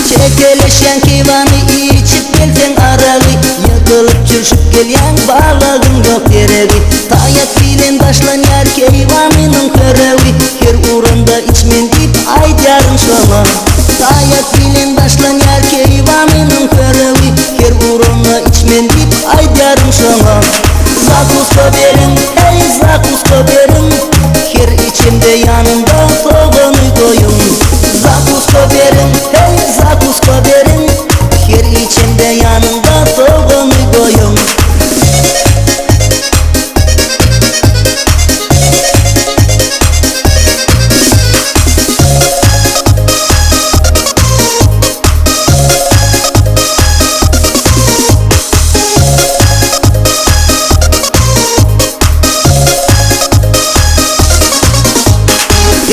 Çekeleşen keyvanı içip gelsen aralı, yıkılıp çürüşüp gelyen balığın yok derevi. Tayak bilen başlan yer keyvanının körevi, her urunda içmen deyip aydarın şola. Tayak bilen başlan yer keyvanının körevi, her urunda içmen deyip aydarın şola. Zakusko verin, ey zakusko verin, her içimde yanında soğanı koyun. Zakusko verin, hey zakusko verin, her içimde yanında soğanı koyun.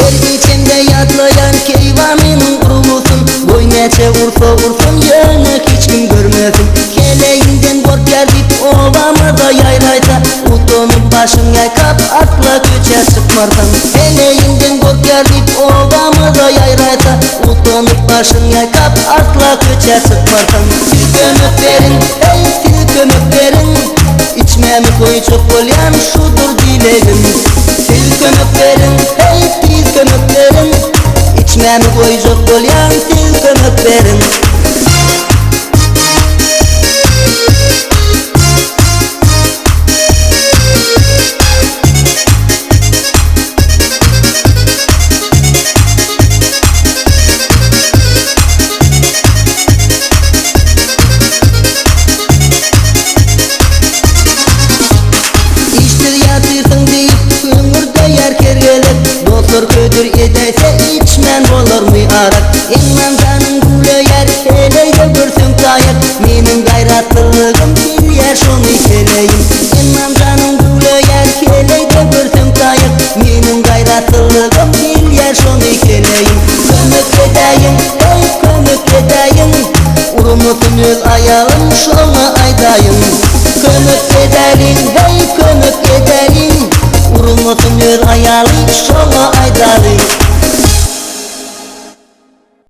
Her içimde yatlayan keyvanının kurusun, boy neçe urfa ursun, yanık hiç kim görmesin. Keleğinden kork geldik ovamada yayrayta, utonun başın yaykap atla köçe çıkmardan. Keleğinden kork geldik ovamada yayrayta, utonun başın yaykap atla köçe çıkmardan. Sil kömük verin, ey sil kömük verin, içmemi koy çok bolyan şudur dilerim. Sil kömük verin, hey sil kömük verin, içmemi koy çok bolyan sil kömük verin. Doktor ködür edeyse içmen olur mu arak? İnman canın gülü yer, hele görsün dayak. Menin gayratlılığım bil yer şunu keleyim. İnman canın gülü yer, hele görsün dayak. Menin gayratlılığım bil yer şunu keleyim. Kömük edeyim, ey kömük edeyim,